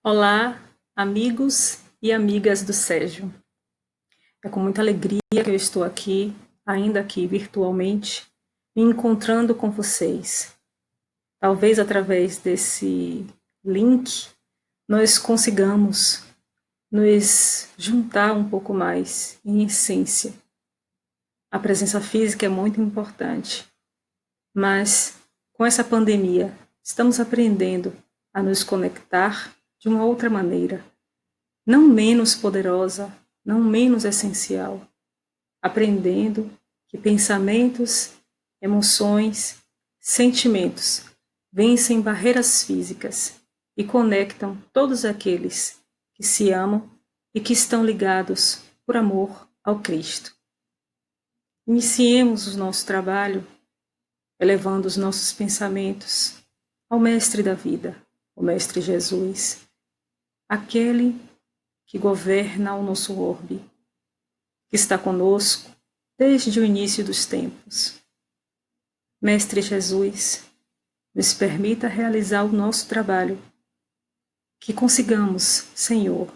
Olá, amigos e amigas do Sérgio. É com muita alegria que eu estou aqui, ainda aqui virtualmente, me encontrando com vocês. Talvez através desse link nós consigamos nos juntar um pouco mais em essência. A presença física é muito importante, mas com essa pandemia estamos aprendendo a nos conectar de uma outra maneira, não menos poderosa, não menos essencial, aprendendo que pensamentos, emoções, sentimentos vencem barreiras físicas e conectam todos aqueles que se amam e que estão ligados por amor ao Cristo. Iniciemos o nosso trabalho elevando os nossos pensamentos ao Mestre da vida, o Mestre Jesus, aquele que governa o nosso orbe, que está conosco desde o início dos tempos. Mestre Jesus, nos permita realizar o nosso trabalho, que consigamos, Senhor,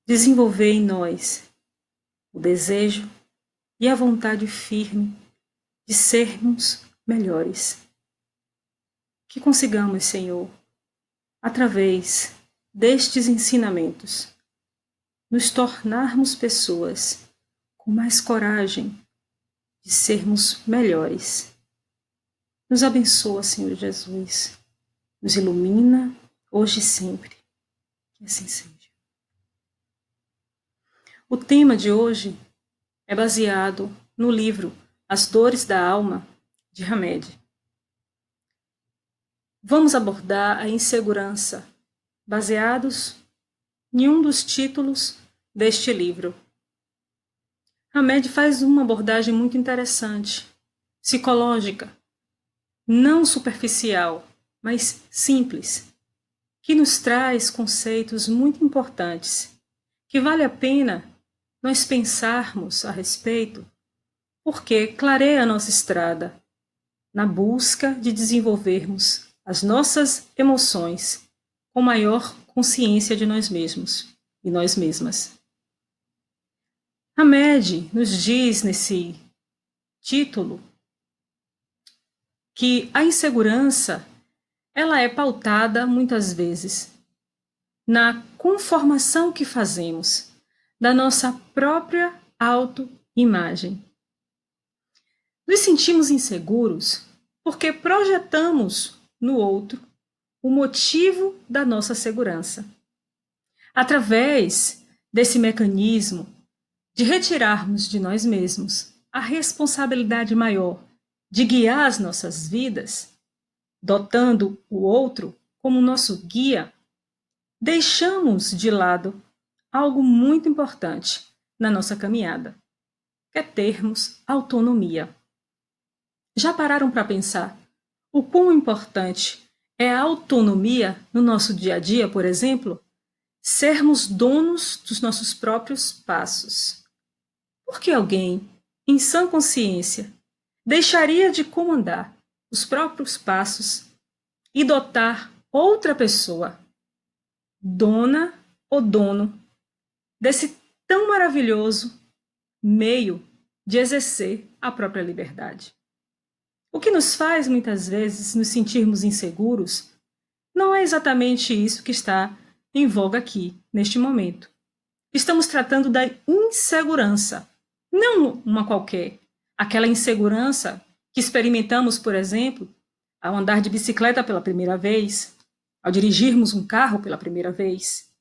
desenvolver em nós o desejo e a vontade firme de sermos melhores. Que consigamos, Senhor, através destes ensinamentos, nos tornarmos pessoas com mais coragem de sermos melhores. Nos abençoa, Senhor Jesus. Nos ilumina hoje e sempre. Que assim seja. O tema de hoje é baseado no livro As Dores da Alma, de Hamed. Vamos abordar a insegurança, baseados em um dos títulos deste livro. Hamed faz uma abordagem muito interessante, psicológica, não superficial, mas simples, que nos traz conceitos muito importantes, que vale a pena nós pensarmos a respeito, porque clareia a nossa estrada na busca de desenvolvermos as nossas emoções com maior consciência de nós mesmos e nós mesmas. Hamed nos diz nesse título que a insegurança ela é pautada muitas vezes na conformação que fazemos da nossa própria autoimagem. Nos sentimos inseguros porque projetamos no outro o motivo da nossa segurança. Através desse mecanismo de retirarmos de nós mesmos a responsabilidade maior de guiar as nossas vidas, dotando o outro como nosso guia, deixamos de lado algo muito importante na nossa caminhada, que é termos autonomia. Já pararam para pensar o quão importante é a autonomia no nosso dia a dia, por exemplo? Sermos donos dos nossos próprios passos. Por que alguém, em sã consciência, deixaria de comandar os próprios passos e dotar outra pessoa, dona ou dono, desse tão maravilhoso meio de exercer a própria liberdade? O que nos faz, muitas vezes, nos sentirmos inseguros não é exatamente isso que está em voga aqui, neste momento. Estamos tratando da insegurança, não uma qualquer. Aquela insegurança que experimentamos, por exemplo, ao andar de bicicleta pela primeira vez, ao dirigirmos um carro pela primeira vez,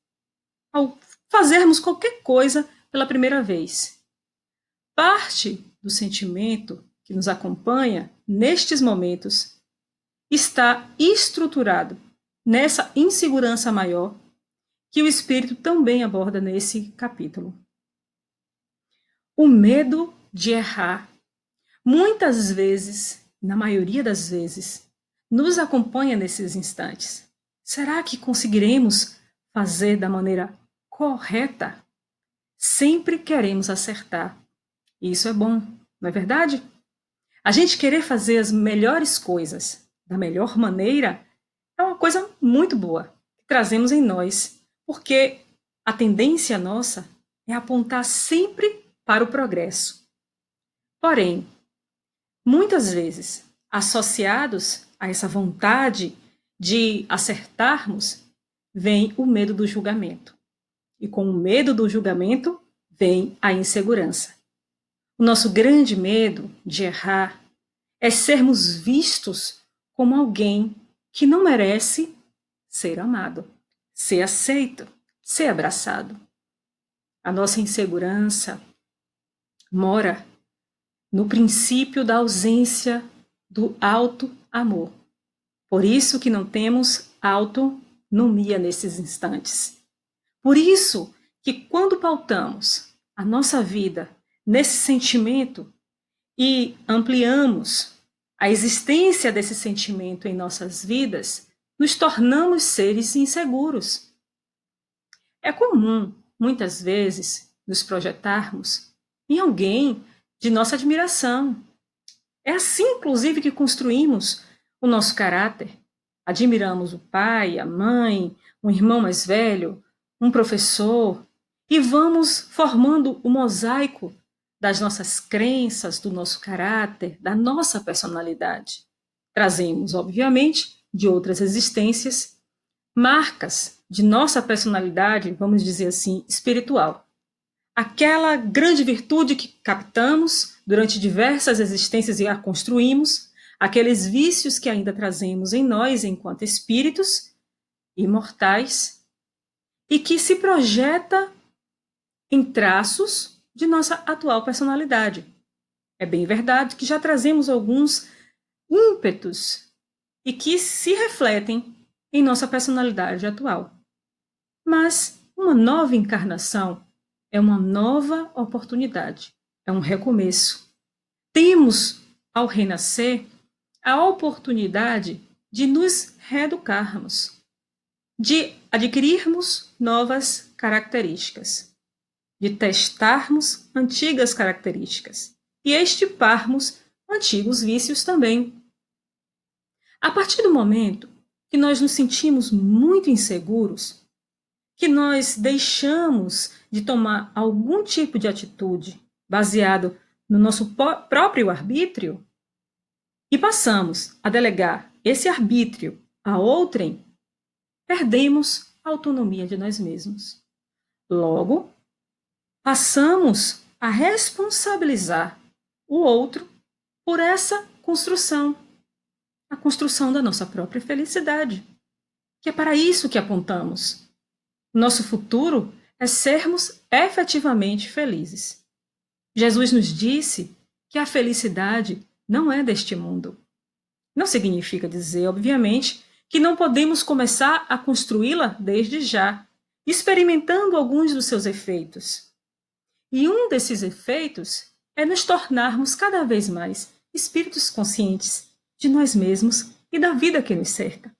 ao fazermos qualquer coisa pela primeira vez. Parte do sentimento que nos acompanha nestes momentos está estruturado nessa insegurança maior que o Espírito também aborda nesse capítulo. O medo de errar, muitas vezes, na maioria das vezes, nos acompanha nesses instantes. Será que conseguiremos fazer da maneira correta? Sempre queremos acertar. E isso é bom, não é verdade? A gente querer fazer as melhores coisas da melhor maneira é uma coisa muito boa. que trazemos em nós, porque a tendência nossa é apontar sempre para o progresso. Porém, muitas vezes, associados a essa vontade de acertarmos, vem o medo do julgamento. E com o medo do julgamento, vem a insegurança. O nosso grande medo de errar é sermos vistos como alguém que não merece ser amado, ser aceito, ser abraçado. A nossa insegurança mora no princípio da ausência do auto-amor. Por isso que não temos autonomia nesses instantes. Por isso que quando pautamos a nossa vida nesse sentimento e ampliamos a existência desse sentimento em nossas vidas, nos tornamos seres inseguros. É comum, muitas vezes, nos projetarmos em alguém de nossa admiração. É assim, inclusive, que construímos o nosso caráter. Admiramos o pai, a mãe, um irmão mais velho, um professor, e vamos formando o mosaico das nossas crenças, do nosso caráter, da nossa personalidade. Trazemos, obviamente, de outras existências, marcas de nossa personalidade, vamos dizer assim, espiritual. Aquela grande virtude que captamos durante diversas existências e a construímos, aqueles vícios que ainda trazemos em nós enquanto espíritos imortais e que se projeta em traços de nossa atual personalidade. É bem verdade que já trazemos alguns ímpetos e que se refletem em nossa personalidade atual. Mas uma nova encarnação é uma nova oportunidade, é um recomeço. Temos, ao renascer, a oportunidade de nos reeducarmos, de adquirirmos novas características, de testarmos antigas características e extirparmos antigos vícios também. A partir do momento que nós nos sentimos muito inseguros, que nós deixamos de tomar algum tipo de atitude baseado no nosso próprio arbítrio e passamos a delegar esse arbítrio a outrem, perdemos a autonomia de nós mesmos. Logo, passamos a responsabilizar o outro por essa construção, a construção da nossa própria felicidade, que é para isso que apontamos. Nosso futuro é sermos efetivamente felizes. Jesus nos disse que a felicidade não é deste mundo. Não significa dizer, obviamente, que não podemos começar a construí-la desde já, experimentando alguns dos seus efeitos. E um desses efeitos é nos tornarmos cada vez mais espíritos conscientes de nós mesmos e da vida que nos cerca.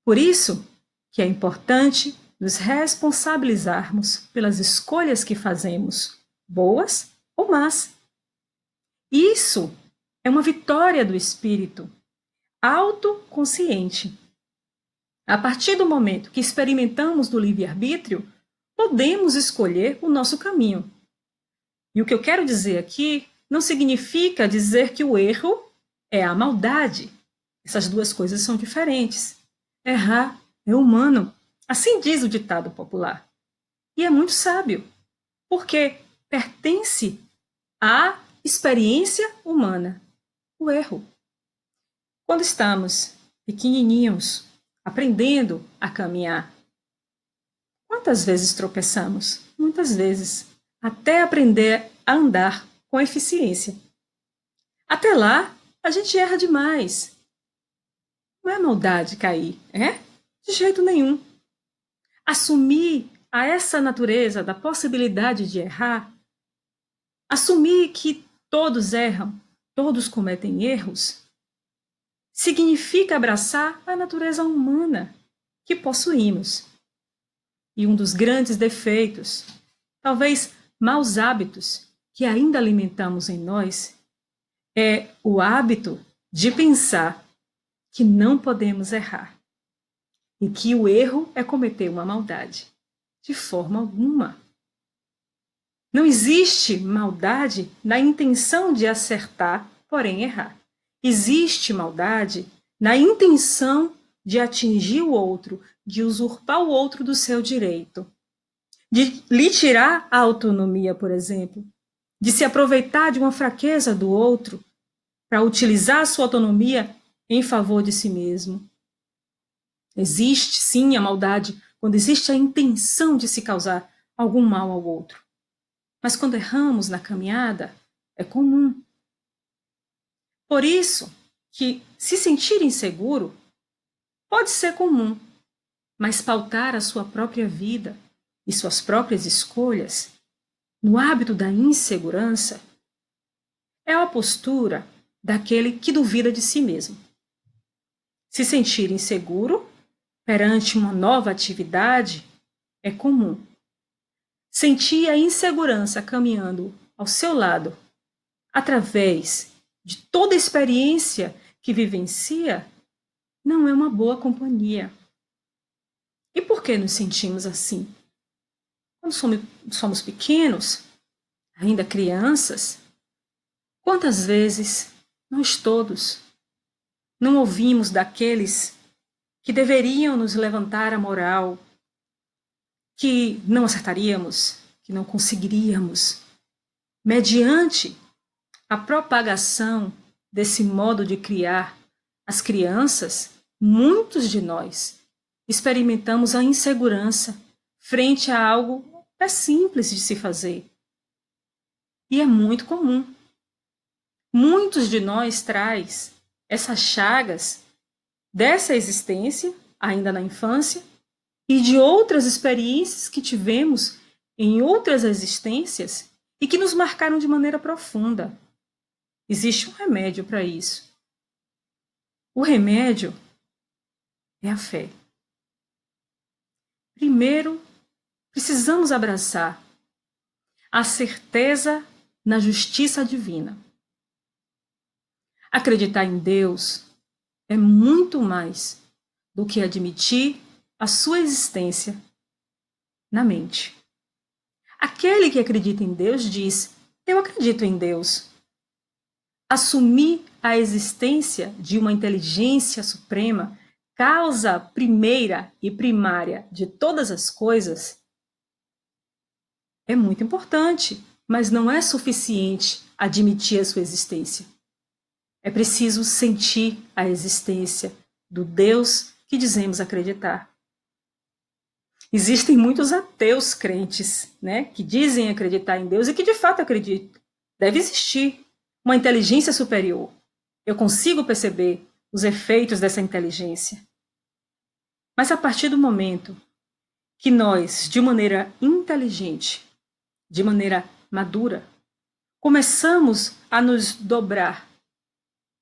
Por isso que é importante nos responsabilizarmos pelas escolhas que fazemos, boas ou más. Isso é uma vitória do espírito autoconsciente. A partir do momento que experimentamos do livre-arbítrio, podemos escolher o nosso caminho. E o que eu quero dizer aqui não significa dizer que o erro é a maldade. Essas duas coisas são diferentes. Errar é humano. Assim diz o ditado popular. E é muito sábio, porque pertence à experiência humana, o erro. Quando estamos pequenininhos, aprendendo a caminhar, quantas vezes tropeçamos? Muitas vezes, até aprender a andar com eficiência. Até lá, a gente erra demais. Não é maldade cair, é? De jeito nenhum. Assumir a essa natureza da possibilidade de errar, assumir que todos erram, todos cometem erros, significa abraçar a natureza humana que possuímos. E um dos grandes defeitos, talvez maus hábitos que ainda alimentamos em nós, é o hábito de pensar que não podemos errar. em que o erro é cometer uma maldade. De forma alguma. Não existe maldade na intenção de acertar, porém errar. Existe maldade na intenção de atingir o outro, de usurpar o outro do seu direito, de lhe tirar a autonomia, por exemplo, de se aproveitar de uma fraqueza do outro para utilizar a sua autonomia em favor de si mesmo. Existe, sim, a maldade quando existe a intenção de se causar algum mal ao outro. Mas quando erramos na caminhada, é comum. Por isso que se sentir inseguro pode ser comum, mas pautar a sua própria vida e suas próprias escolhas no hábito da insegurança é a postura daquele que duvida de si mesmo. Se sentir inseguro perante uma nova atividade é comum. Sentir a insegurança caminhando ao seu lado, através de toda a experiência que vivencia, não é uma boa companhia. E por que nos sentimos assim? Quando somos pequenos, ainda crianças, quantas vezes, nós todos, não ouvimos daqueles que deveriam nos levantar a moral, que não acertaríamos, que não conseguiríamos, mediante a propagação desse modo de criar as crianças, muitos de nós experimentamos a insegurança frente a algo que é simples de se fazer. E é muito comum. Muitos de nós traz essas chagas dessa existência, ainda na infância, e de outras experiências que tivemos em outras existências e que nos marcaram de maneira profunda. Existe um remédio para isso. O remédio é a fé. Primeiro, precisamos abraçar a certeza na justiça divina. Acreditar em Deus é muito mais do que admitir a sua existência na mente. Aquele que acredita em Deus diz: eu acredito em Deus. Assumir a existência de uma inteligência suprema, causa primeira e primária de todas as coisas, é muito importante, mas não é suficiente admitir a sua existência. É preciso sentir a existência do Deus que dizemos acreditar. Existem muitos ateus crentes, né, que dizem acreditar em Deus e que de fato acreditam. Deve existir uma inteligência superior. Eu consigo perceber os efeitos dessa inteligência. Mas a partir do momento que nós, de maneira inteligente, de maneira madura, começamos a nos dobrar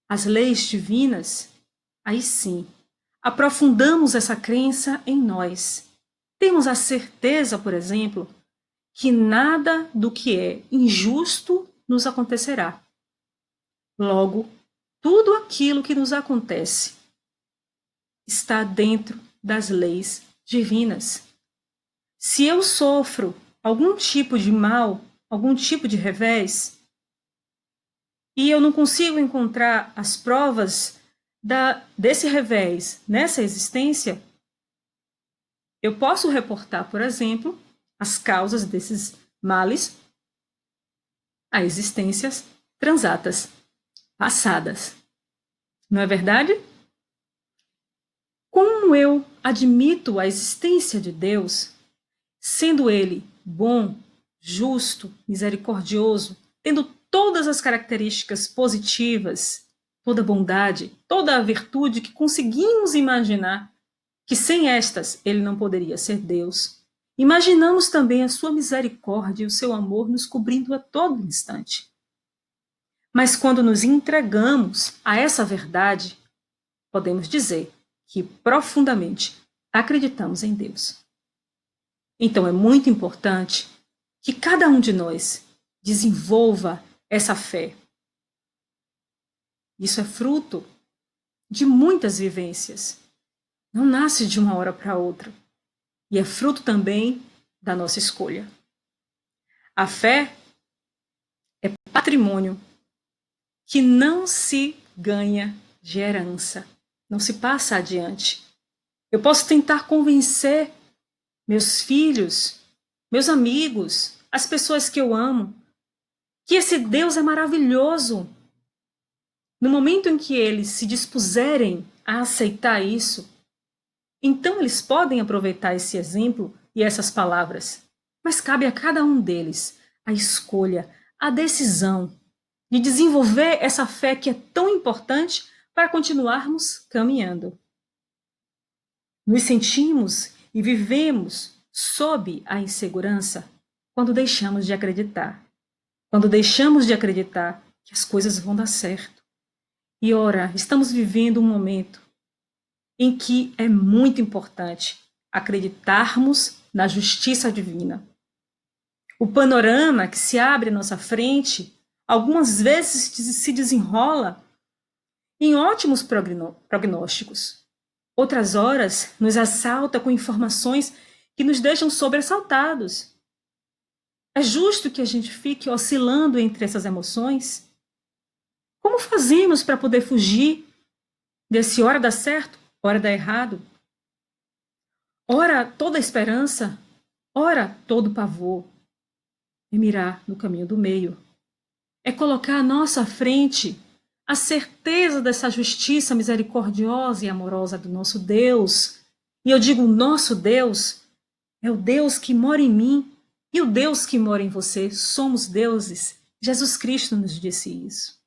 às leis divinas, aí sim, aprofundamos essa crença em nós. Temos a certeza, por exemplo, que nada do que é injusto nos acontecerá. Logo, tudo aquilo que nos acontece está dentro das leis divinas. Se eu sofro algum tipo de mal, algum tipo de revés, e eu não consigo encontrar as provas desse revés nessa existência, eu posso reportar, por exemplo, as causas desses males a existências transatas, passadas. Não é verdade? Como eu admito a existência de Deus, sendo Ele bom, justo, misericordioso, tendo todas as características positivas, toda a bondade, toda a virtude que conseguimos imaginar, que sem estas ele não poderia ser Deus. Imaginamos também a sua misericórdia e o seu amor nos cobrindo a todo instante. Mas quando nos entregamos a essa verdade, podemos dizer que profundamente acreditamos em Deus. Então é muito importante que cada um de nós desenvolva essa fé. Isso é fruto de muitas vivências, não nasce de uma hora para outra e é fruto também da nossa escolha. A fé é patrimônio que não se ganha de herança, não se passa adiante. Eu posso tentar convencer meus filhos, meus amigos, as pessoas que eu amo, que esse Deus é maravilhoso. No momento em que eles se dispuserem a aceitar isso, então eles podem aproveitar esse exemplo e essas palavras. Mas cabe a cada um deles a escolha, a decisão de desenvolver essa fé que é tão importante para continuarmos caminhando. Nos sentimos e vivemos sob a insegurança quando deixamos de acreditar. Quando deixamos de acreditar que as coisas vão dar certo. E ora, estamos vivendo um momento em que é muito importante acreditarmos na justiça divina. O panorama que se abre à nossa frente, algumas vezes se desenrola em ótimos prognósticos. Outras horas nos assalta com informações que nos deixam sobressaltados. É justo que a gente fique oscilando entre essas emoções? Como fazemos para poder fugir desse hora dá certo, hora dá errado? Ora toda esperança, ora todo pavor. É mirar no caminho do meio. É colocar à nossa frente a certeza dessa justiça misericordiosa e amorosa do nosso Deus. E eu digo nosso Deus, é o Deus que mora em mim e o Deus que mora em você. Somos deuses. Jesus Cristo nos disse isso.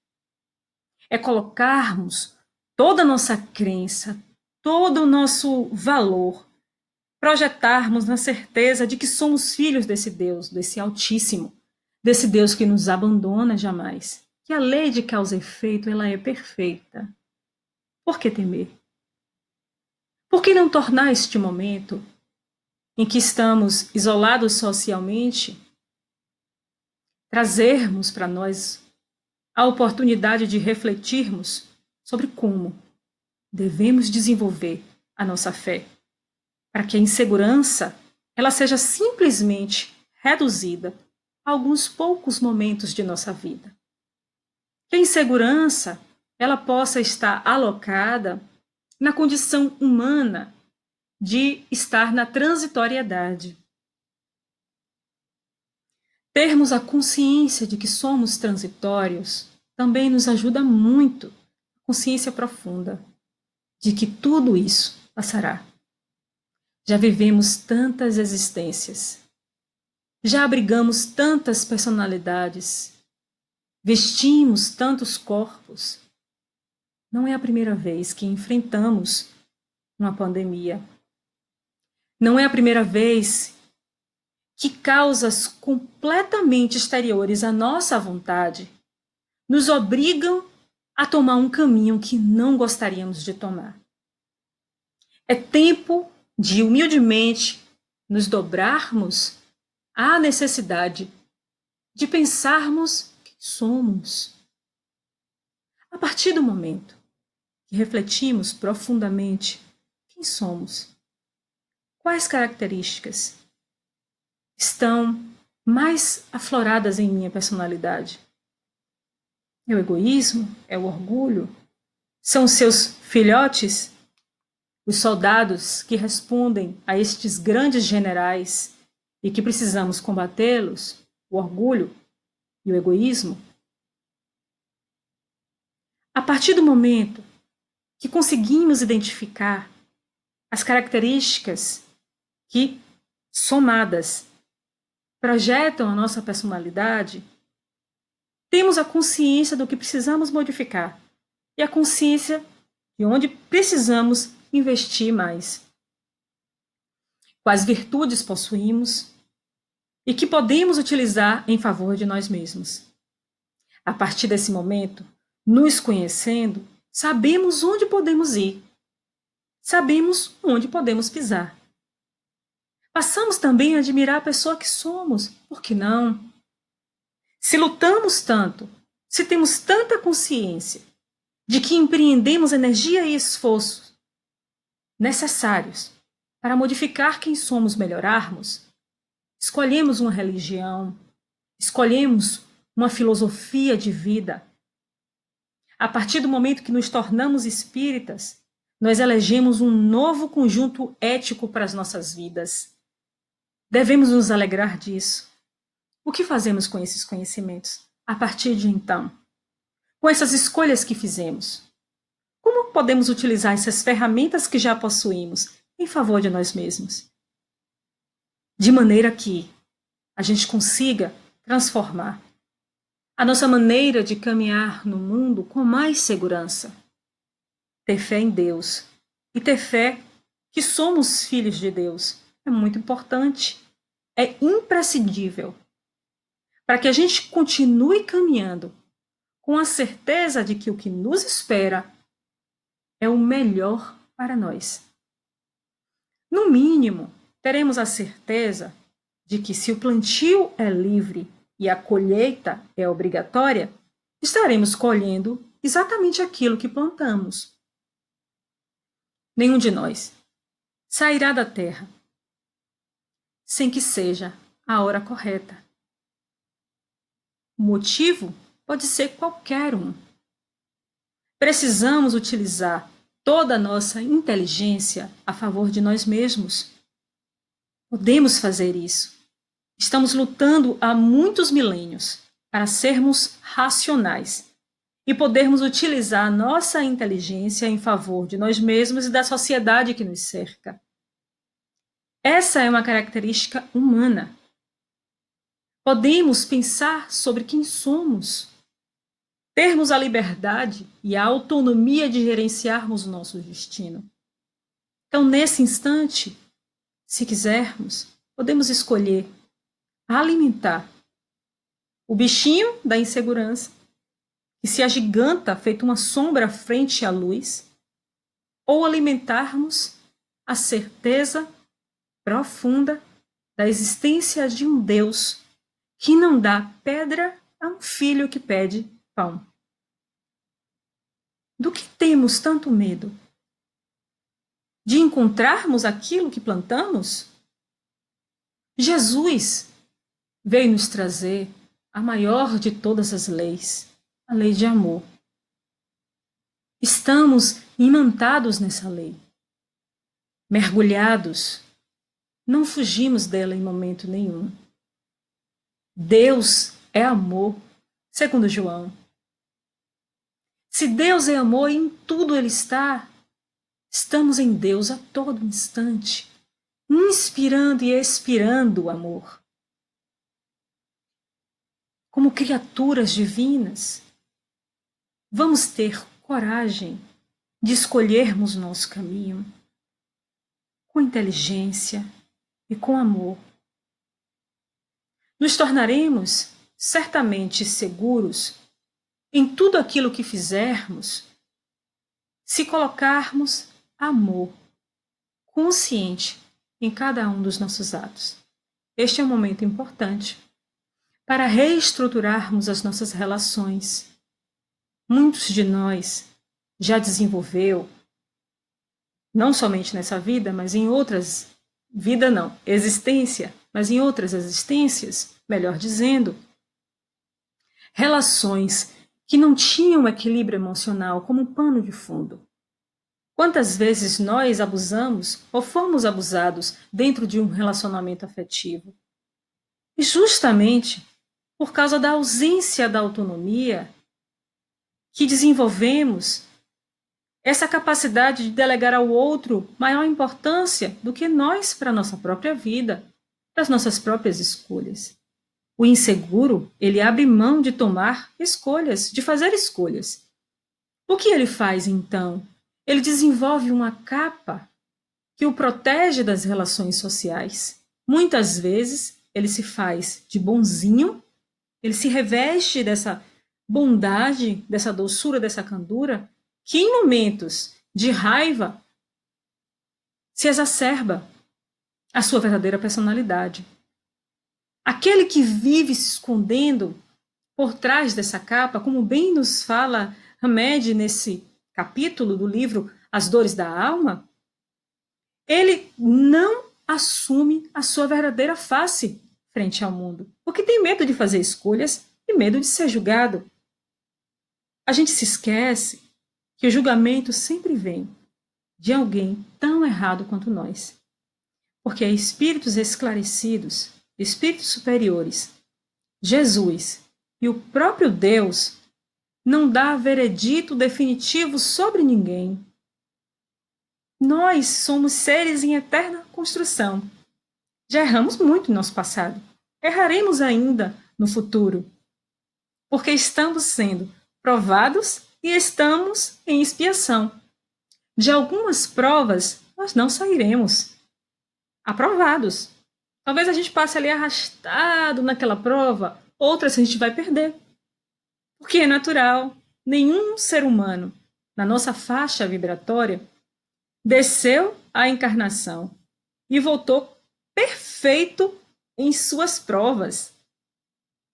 É colocarmos toda a nossa crença, todo o nosso valor, projetarmos na certeza de que somos filhos desse Deus, desse Altíssimo, desse Deus que nos abandona jamais. Que a lei de causa e efeito, ela é perfeita. Por que temer? Por que não tornar este momento em que estamos isolados socialmente, trazermos para nós a oportunidade de refletirmos sobre como devemos desenvolver a nossa fé, para que a insegurança ela seja simplesmente reduzida a alguns poucos momentos de nossa vida. Que a insegurança ela possa estar alocada na condição humana de estar na transitoriedade. Termos a consciência de que somos transitórios também nos ajuda muito, a consciência profunda de que tudo isso passará. Já vivemos tantas existências, já abrigamos tantas personalidades, vestimos tantos corpos. Não é a primeira vez que enfrentamos uma pandemia. Não é a primeira vez que causas completamente exteriores à nossa vontade nos obrigam a tomar um caminho que não gostaríamos de tomar. É tempo de humildemente nos dobrarmos à necessidade de pensarmos quem somos. A partir do momento que refletimos profundamente quem somos, quais características estão mais afloradas em minha personalidade? É o egoísmo? É o orgulho? São os seus filhotes? Os soldados que respondem a estes grandes generais e que precisamos combatê-los? O orgulho e o egoísmo? A partir do momento que conseguimos identificar as características que, somadas, projetam a nossa personalidade, temos a consciência do que precisamos modificar e a consciência de onde precisamos investir mais. Quais virtudes possuímos e que podemos utilizar em favor de nós mesmos. A partir desse momento, nos conhecendo, sabemos onde podemos ir, sabemos onde podemos pisar. Passamos também a admirar a pessoa que somos, por que não? Se lutamos tanto, se temos tanta consciência de que empreendemos energia e esforço necessários para modificar quem somos, melhorarmos, escolhemos uma religião, escolhemos uma filosofia de vida. A partir do momento que nos tornamos espíritas, nós elegemos um novo conjunto ético para as nossas vidas. Devemos nos alegrar disso. O que fazemos com esses conhecimentos a partir de então? Com essas escolhas que fizemos? Como podemos utilizar essas ferramentas que já possuímos em favor de nós mesmos? De maneira que a gente consiga transformar a nossa maneira de caminhar no mundo com mais segurança. Ter fé em Deus e ter fé que somos filhos de Deus é muito importante, é imprescindível para que a gente continue caminhando com a certeza de que o que nos espera é o melhor para nós. No mínimo, teremos a certeza de que se o plantio é livre e a colheita é obrigatória, estaremos colhendo exatamente aquilo que plantamos. Nenhum de nós sairá da terra sem que seja a hora correta. O motivo pode ser qualquer um. Precisamos utilizar toda a nossa inteligência a favor de nós mesmos. Podemos fazer isso. Estamos lutando há muitos milênios para sermos racionais e podermos utilizar a nossa inteligência em favor de nós mesmos e da sociedade que nos cerca. Essa é uma característica humana. Podemos pensar sobre quem somos, termos a liberdade e a autonomia de gerenciarmos o nosso destino. Então, nesse instante, se quisermos, podemos escolher alimentar o bichinho da insegurança, que se agiganta feito uma sombra frente à luz, ou alimentarmos a certeza profunda da existência de um Deus que não dá pedra a um filho que pede pão. Do que temos tanto medo? De encontrarmos aquilo que plantamos? Jesus veio nos trazer a maior de todas as leis, a lei de amor. Estamos imantados nessa lei, mergulhados, não fugimos dela em momento nenhum. Deus é amor, segundo João. Se Deus é amor e em tudo Ele está, estamos em Deus a todo instante, inspirando e expirando o amor. Como criaturas divinas, vamos ter coragem de escolhermos nosso caminho com inteligência e com amor. Nos tornaremos certamente seguros em tudo aquilo que fizermos se colocarmos amor consciente em cada um dos nossos atos. Este é um momento importante para reestruturarmos as nossas relações. Muitos de nós já desenvolveu, não somente nessa vida, mas em outras, vida não, existência, mas em outras existências, melhor dizendo, relações que não tinham equilíbrio emocional como um pano de fundo. Quantas vezes nós abusamos ou fomos abusados dentro de um relacionamento afetivo? E justamente por causa da ausência da autonomia que desenvolvemos, essa capacidade de delegar ao outro maior importância do que nós para a nossa própria vida, para as nossas próprias escolhas. O inseguro, ele abre mão de tomar escolhas, de fazer escolhas. O que ele faz, então? Ele desenvolve uma capa que o protege das relações sociais. Muitas vezes, ele se faz de bonzinho, ele se reveste dessa bondade, dessa doçura, dessa candura, que em momentos de raiva se exacerba a sua verdadeira personalidade. Aquele que vive se escondendo por trás dessa capa, como bem nos fala Hamed nesse capítulo do livro As Dores da Alma, ele não assume a sua verdadeira face frente ao mundo, porque tem medo de fazer escolhas e medo de ser julgado. A gente se esquece que o julgamento sempre vem de alguém tão errado quanto nós, porque espíritos esclarecidos, espíritos superiores, Jesus e o próprio Deus não dá veredito definitivo sobre ninguém. Nós somos seres em eterna construção. Já erramos muito no nosso passado. Erraremos ainda no futuro, porque estamos sendo provados e estamos em expiação. De algumas provas, nós não sairemos aprovados. Talvez a gente passe ali arrastado naquela prova, outras a gente vai perder. Porque é natural. Nenhum ser humano, na nossa faixa vibratória, desceu à encarnação e voltou perfeito em suas provas,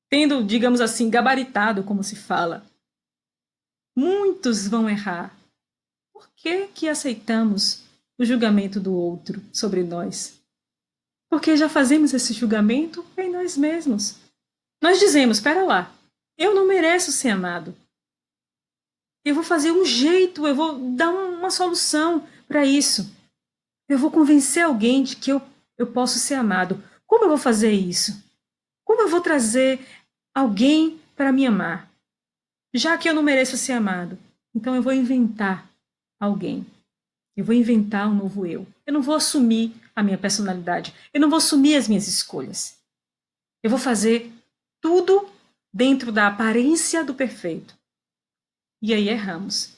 tendo, digamos assim, gabaritado, como se fala. Muitos vão errar. Por que que aceitamos o julgamento do outro sobre nós? Porque já fazemos esse julgamento em nós mesmos. Nós dizemos, espera lá, eu não mereço ser amado. Eu vou fazer um jeito, eu vou dar uma solução para isso. Eu vou convencer alguém de que eu posso ser amado. Como eu vou fazer isso? Como eu vou trazer alguém para me amar? Já que eu não mereço ser amado, então eu vou inventar alguém. Eu vou inventar um novo eu. Eu não vou assumir a minha personalidade. Eu não vou assumir as minhas escolhas. Eu vou fazer tudo dentro da aparência do perfeito. E aí erramos.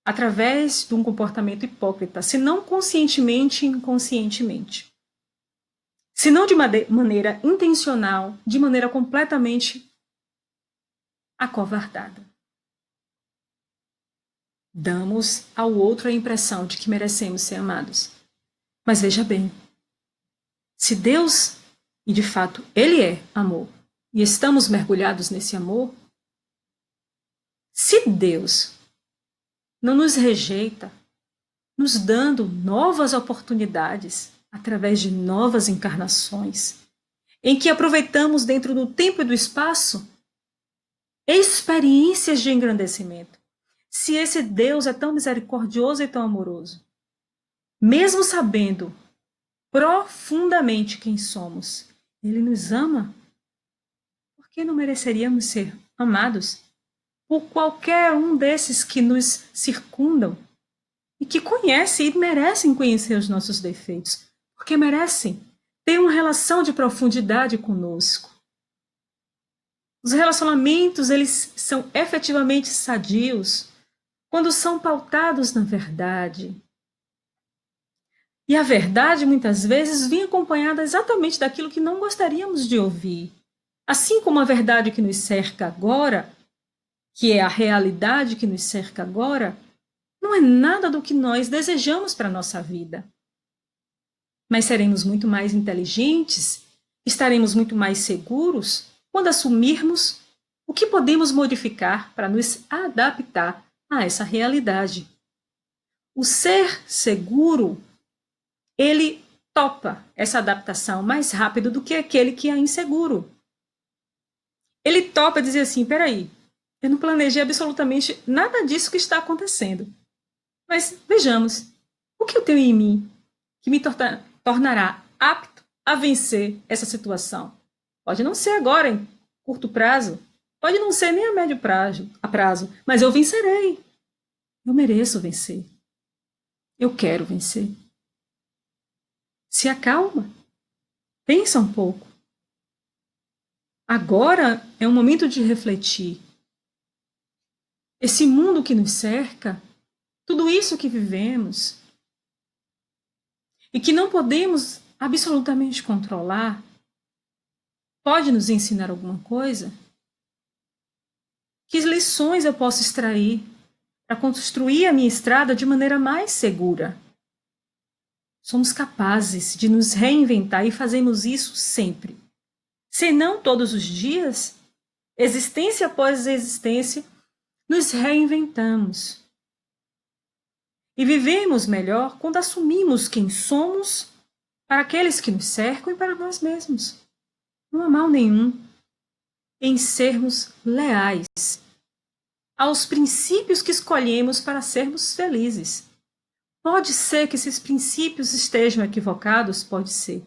Através de um comportamento hipócrita, se não conscientemente, inconscientemente. Se não de maneira intencional, de maneira completamente acovardada. Damos ao outro a impressão de que merecemos ser amados. Mas veja bem, se Deus, e de fato Ele é amor, e estamos mergulhados nesse amor, se Deus não nos rejeita, nos dando novas oportunidades através de novas encarnações, em que aproveitamos dentro do tempo e do espaço experiências de engrandecimento. Se esse Deus é tão misericordioso e tão amoroso, mesmo sabendo profundamente quem somos, Ele nos ama, por que não mereceríamos ser amados por qualquer um desses que nos circundam e que conhecem e merecem conhecer os nossos defeitos, porque merecem ter uma relação de profundidade conosco. Os relacionamentos, eles são efetivamente sadios quando são pautados na verdade. E a verdade, muitas vezes, vem acompanhada exatamente daquilo que não gostaríamos de ouvir. Assim como a verdade que nos cerca agora, que é a realidade que nos cerca agora, não é nada do que nós desejamos para a nossa vida. Mas seremos muito mais inteligentes, estaremos muito mais seguros quando assumirmos o que podemos modificar para nos adaptar a essa realidade. O ser seguro, ele topa essa adaptação mais rápido do que aquele que é inseguro. Ele topa dizer assim, peraí, eu não planejei absolutamente nada disso que está acontecendo. Mas vejamos, o que eu tenho em mim que me tornará apto a vencer essa situação? Pode não ser agora, em curto prazo, pode não ser nem a médio prazo, mas eu vencerei. Eu mereço vencer. Eu quero vencer. Se acalma. Pensa um pouco. Agora é um momento de refletir. Esse mundo que nos cerca, tudo isso que vivemos, e que não podemos absolutamente controlar, pode nos ensinar alguma coisa? Que lições eu posso extrair para construir a minha estrada de maneira mais segura? Somos capazes de nos reinventar e fazemos isso sempre. Se não todos os dias, existência após existência, nos reinventamos. E vivemos melhor quando assumimos quem somos para aqueles que nos cercam e para nós mesmos. Não há mal nenhum em sermos leais aos princípios que escolhemos para sermos felizes. Pode ser que esses princípios estejam equivocados, pode ser,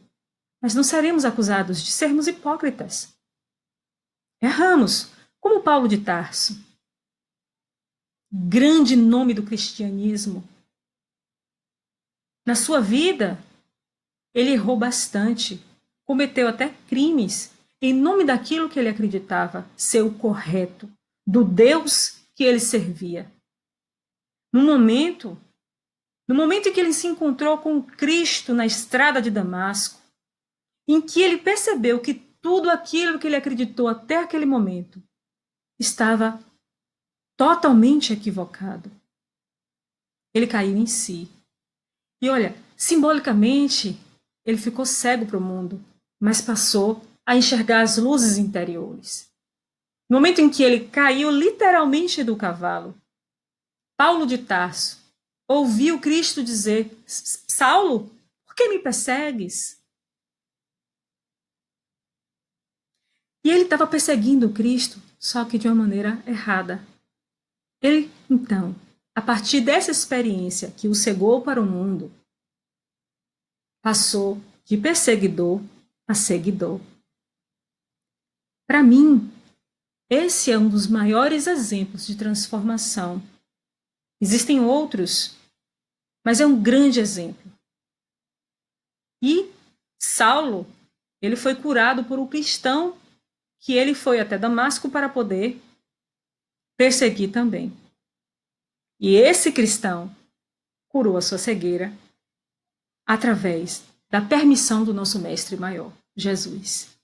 mas não seremos acusados de sermos hipócritas. Erramos, como Paulo de Tarso, grande nome do cristianismo. Na sua vida, ele errou bastante, cometeu até crimes em nome daquilo que ele acreditava ser o correto, do Deus que ele servia. No momento em que ele se encontrou com Cristo na estrada de Damasco, em que ele percebeu que tudo aquilo que ele acreditou até aquele momento estava totalmente equivocado, ele caiu em si. E olha, simbolicamente, ele ficou cego para o mundo, mas passou a enxergar as luzes interiores. No momento em que ele caiu literalmente do cavalo, Paulo de Tarso ouviu Cristo dizer: Saulo, por que me persegues? E ele estava perseguindo Cristo, só que de uma maneira errada. Ele, então, a partir dessa experiência que o cegou para o mundo, passou de perseguidor a seguidor. Para mim, esse é um dos maiores exemplos de transformação. Existem outros, mas é um grande exemplo. E Saulo, ele foi curado por um cristão que ele foi até Damasco para poder perseguir também. E esse cristão curou a sua cegueira através da permissão do nosso mestre maior, Jesus.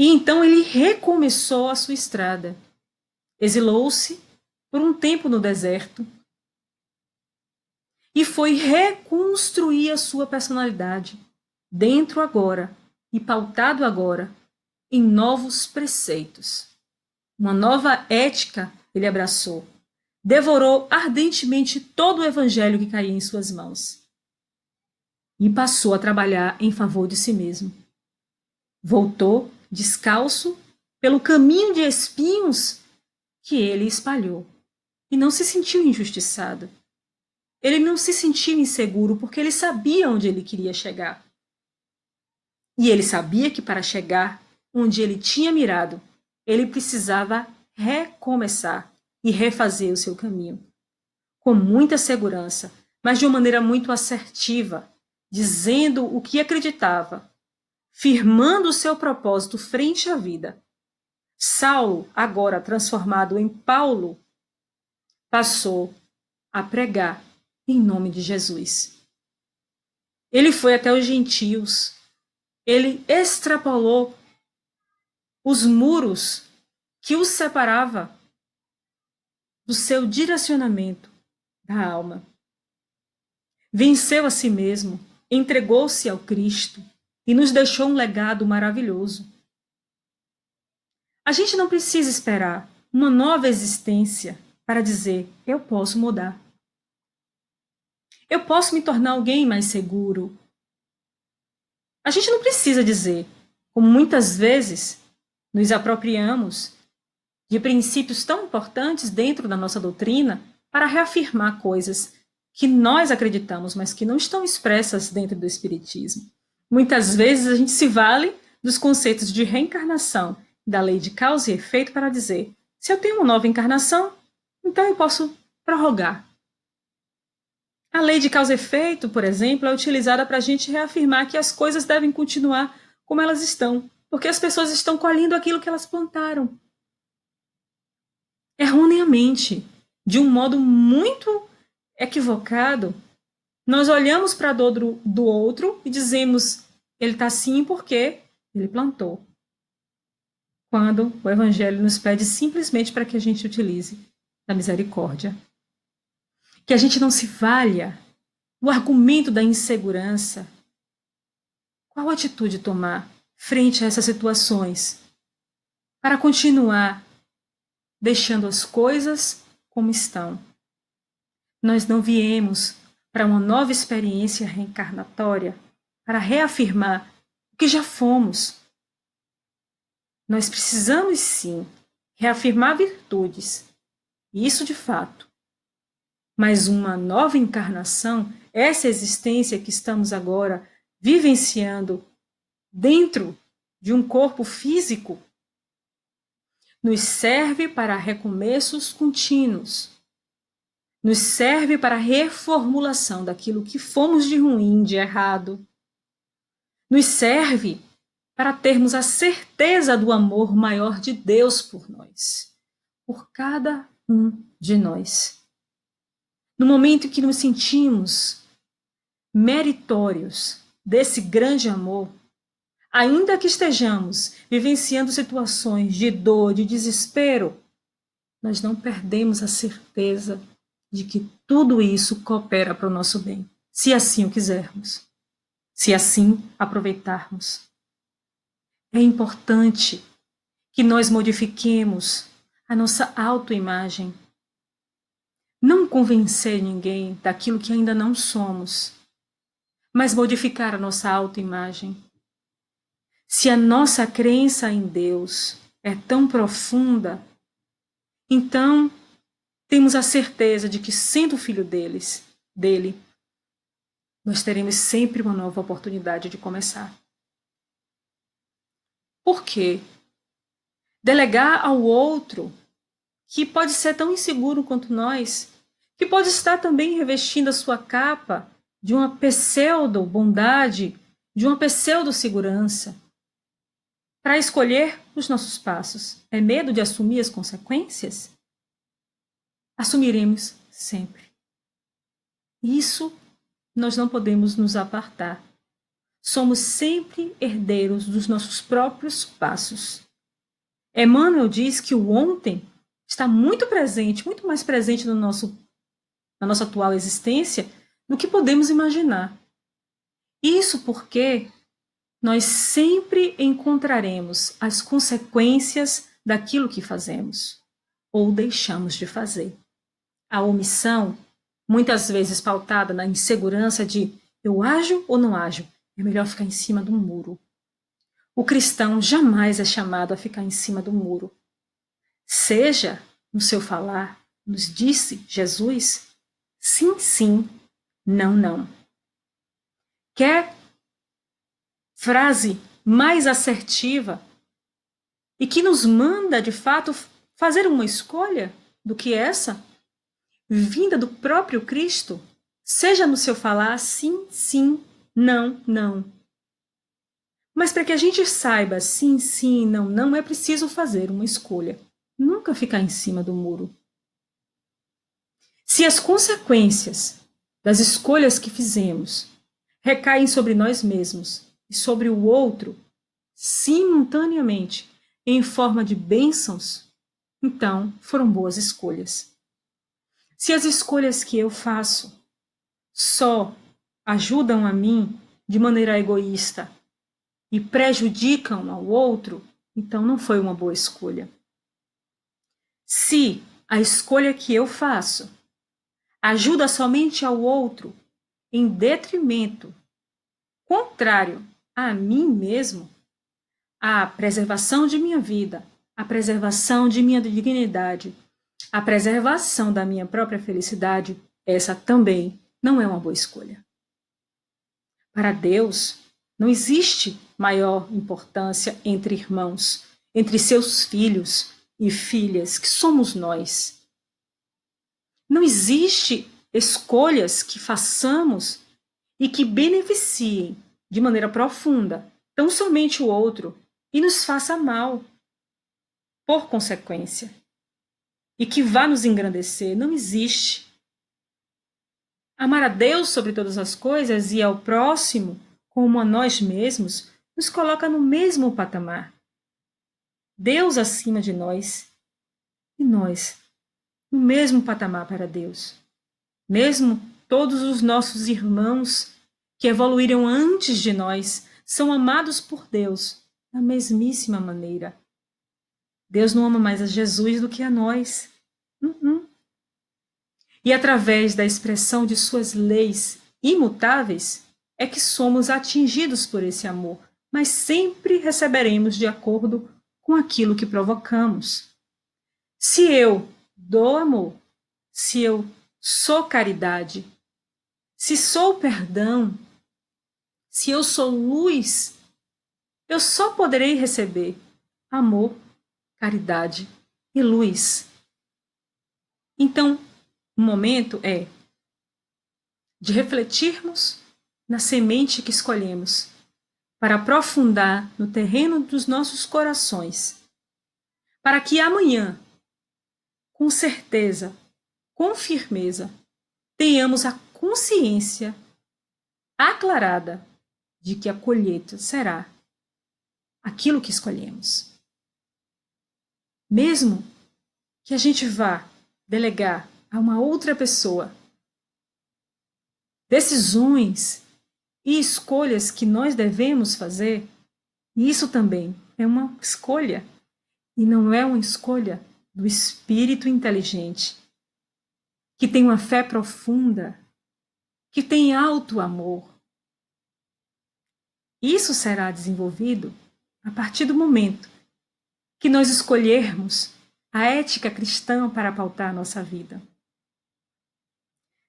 E então ele recomeçou a sua estrada. Exilou-se por um tempo no deserto e foi reconstruir a sua personalidade dentro agora e pautado agora em novos preceitos. Uma nova ética ele abraçou. Devorou ardentemente todo o evangelho que caía em suas mãos e passou a trabalhar em favor de si mesmo. Voltou descalço pelo caminho de espinhos que ele espalhou e não se sentiu injustiçado. Ele não se sentiu inseguro porque ele sabia onde ele queria chegar. E ele sabia que para chegar onde ele tinha mirado, ele precisava recomeçar e refazer o seu caminho. Com muita segurança, mas de uma maneira muito assertiva, dizendo o que acreditava, firmando o seu propósito frente à vida. Saulo, agora transformado em Paulo, passou a pregar em nome de Jesus. Ele foi até os gentios, ele extrapolou os muros que os separava do seu direcionamento da alma. Venceu a si mesmo, entregou-se ao Cristo e nos deixou um legado maravilhoso. A gente não precisa esperar uma nova existência para dizer: eu posso mudar. Eu posso me tornar alguém mais seguro. A gente não precisa dizer, como muitas vezes nos apropriamos de princípios tão importantes dentro da nossa doutrina para reafirmar coisas que nós acreditamos, mas que não estão expressas dentro do Espiritismo. Muitas vezes a gente se vale dos conceitos de reencarnação, da lei de causa e efeito para dizer: se eu tenho uma nova encarnação, então eu posso prorrogar. A lei de causa e efeito, por exemplo, é utilizada para a gente reafirmar que as coisas devem continuar como elas estão, porque as pessoas estão colhendo aquilo que elas plantaram. Erroneamente, de um modo muito equivocado, nós olhamos para a dor do outro e dizemos: ele está assim porque ele plantou. Quando o Evangelho nos pede simplesmente para que a gente utilize da misericórdia. Que a gente não se valha do argumento da insegurança. Qual atitude tomar frente a essas situações para continuar deixando as coisas como estão? Nós não viemos para uma nova experiência reencarnatória para reafirmar o que já fomos. Nós precisamos, sim, reafirmar virtudes, isso de fato. Mas uma nova encarnação, essa existência que estamos agora vivenciando dentro de um corpo físico, nos serve para recomeços contínuos, nos serve para a reformulação daquilo que fomos de ruim, de errado, nos serve para termos a certeza do amor maior de Deus por nós, por cada um de nós. No momento em que nos sentimos meritórios desse grande amor, ainda que estejamos vivenciando situações de dor, de desespero, nós não perdemos a certeza de que tudo isso coopera para o nosso bem, se assim o quisermos, se assim aproveitarmos. É importante que nós modifiquemos a nossa autoimagem. Não convencer ninguém daquilo que ainda não somos, mas modificar a nossa autoimagem. Se a nossa crença em Deus é tão profunda, então temos a certeza de que, sendo filho dele, nós teremos sempre uma nova oportunidade de começar. Por quê? Delegar ao outro, que pode ser tão inseguro quanto nós, que pode estar também revestindo a sua capa de uma pseudo-bondade, de uma pseudo-segurança, para escolher os nossos passos. É medo de assumir as consequências? Assumiremos sempre. Isso nós não podemos nos apartar. Somos sempre herdeiros dos nossos próprios passos. Emmanuel diz que o ontem está muito presente, muito mais presente na nossa atual existência do que podemos imaginar. Isso porque nós sempre encontraremos as consequências daquilo que fazemos ou deixamos de fazer. A omissão, muitas vezes pautada na insegurança de eu ajo ou não ajo, é melhor ficar em cima do muro. O cristão jamais é chamado a ficar em cima do muro. Seja no seu falar, nos disse Jesus, sim, sim, não, não. Quer frase mais assertiva e que nos manda, de fato, fazer uma escolha do que essa, vinda do próprio Cristo? Seja no seu falar sim, sim, não, não. Mas para que a gente saiba sim, sim, não, não, é preciso fazer uma escolha. Nunca ficar em cima do muro. Se as consequências das escolhas que fizemos recaem sobre nós mesmos e sobre o outro, simultaneamente, em forma de bênçãos, então foram boas escolhas. Se as escolhas que eu faço só ajudam a mim de maneira egoísta e prejudicam ao outro, então não foi uma boa escolha. Se a escolha que eu faço ajuda somente ao outro em detrimento contrário a mim mesmo, à preservação de minha vida, à preservação de minha dignidade, à preservação da minha própria felicidade, essa também não é uma boa escolha. Para Deus, não existe maior importância entre irmãos, entre seus filhos e filhas, que somos nós. Não existe escolhas que façamos e que beneficiem de maneira profunda tão somente o outro e nos faça mal, por consequência, e que vá nos engrandecer. Não existe. Amar a Deus sobre todas as coisas e ao próximo como a nós mesmos nos coloca no mesmo patamar. Deus acima de nós e nós no mesmo patamar para Deus. Mesmo todos os nossos irmãos que evoluíram antes de nós são amados por Deus da mesmíssima maneira. Deus não ama mais a Jesus do que a nós. E através da expressão de suas leis imutáveis é que somos atingidos por esse amor, mas sempre receberemos de acordo com aquilo que provocamos. Se eu dou amor, se eu sou caridade, se sou perdão, se eu sou luz, eu só poderei receber amor, caridade e luz. Então, o momento é de refletirmos na semente que escolhemos para aprofundar no terreno dos nossos corações, para que amanhã, com certeza, com firmeza, tenhamos a consciência aclarada de que a colheita será aquilo que escolhemos. Mesmo que a gente vá delegar a uma outra pessoa decisões e escolhas que nós devemos fazer, isso também é uma escolha, e não é uma escolha do espírito inteligente, que tem uma fé profunda, que tem alto amor. Isso será desenvolvido a partir do momento que nós escolhermos a ética cristã para pautar a nossa vida.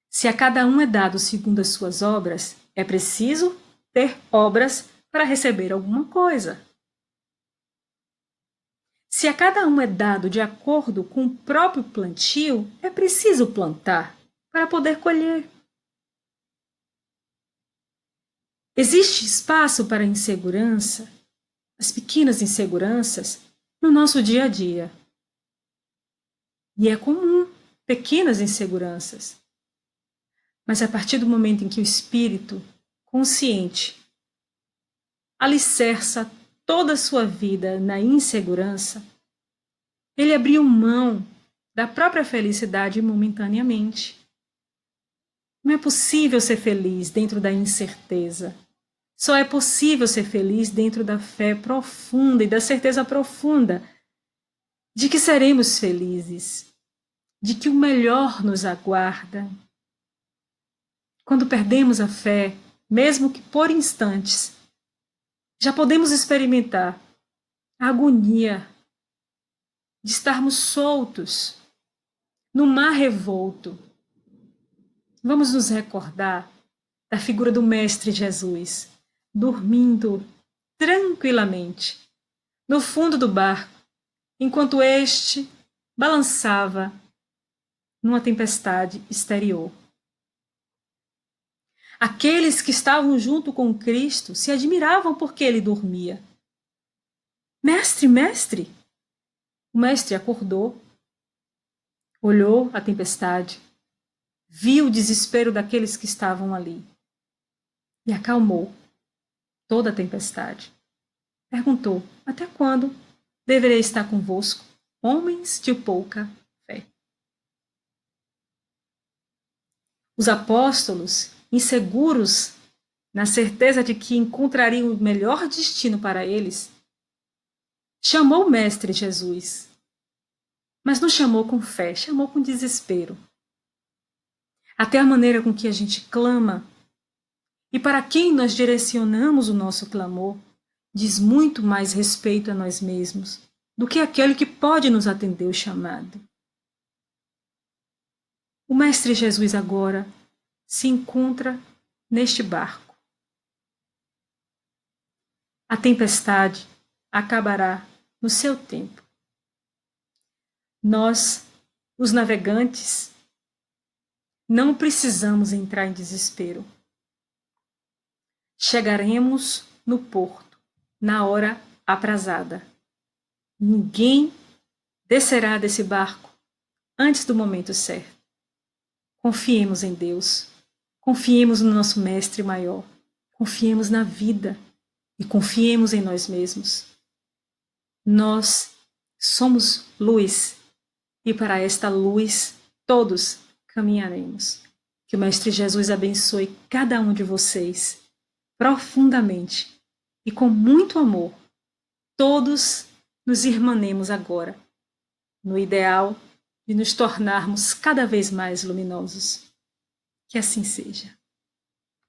Se a cada um é dado segundo as suas obras, é preciso ter obras para receber alguma coisa. Se a cada um é dado de acordo com o próprio plantio, é preciso plantar para poder colher. Existe espaço para insegurança, as pequenas inseguranças, no nosso dia a dia. E é comum pequenas inseguranças. Mas a partir do momento em que o espírito consciente alicerça toda a sua vida na insegurança, ele abriu mão da própria felicidade momentaneamente. Não é possível ser feliz dentro da incerteza. Só é possível ser feliz dentro da fé profunda e da certeza profunda de que seremos felizes, de que o melhor nos aguarda. Quando perdemos a fé, mesmo que por instantes, já podemos experimentar a agonia de estarmos soltos no mar revolto. Vamos nos recordar da figura do Mestre Jesus, dormindo tranquilamente no fundo do barco, enquanto este balançava numa tempestade exterior. Aqueles que estavam junto com Cristo se admiravam porque ele dormia. Mestre, mestre! O mestre acordou, olhou a tempestade, viu o desespero daqueles que estavam ali e acalmou toda a tempestade. Perguntou: até quando deverei estar convosco, homens de pouca fé? Os apóstolos, inseguros, na certeza de que encontrariam o melhor destino para eles, chamou o Mestre Jesus, mas não chamou com fé, chamou com desespero. Até a maneira com que a gente clama e para quem nós direcionamos o nosso clamor diz muito mais respeito a nós mesmos do que aquele que pode nos atender o chamado. O Mestre Jesus agora se encontra neste barco. A tempestade acabará no seu tempo. Nós, os navegantes, não precisamos entrar em desespero. Chegaremos no porto na hora aprazada. Ninguém descerá desse barco antes do momento certo. Confiemos em Deus, confiemos no nosso Mestre maior, confiemos na vida e confiemos em nós mesmos. Nós somos luz e para esta luz todos caminharemos. Que o Mestre Jesus abençoe cada um de vocês profundamente e com muito amor. Todos nos irmanemos agora no ideal de nos tornarmos cada vez mais luminosos. Que assim seja.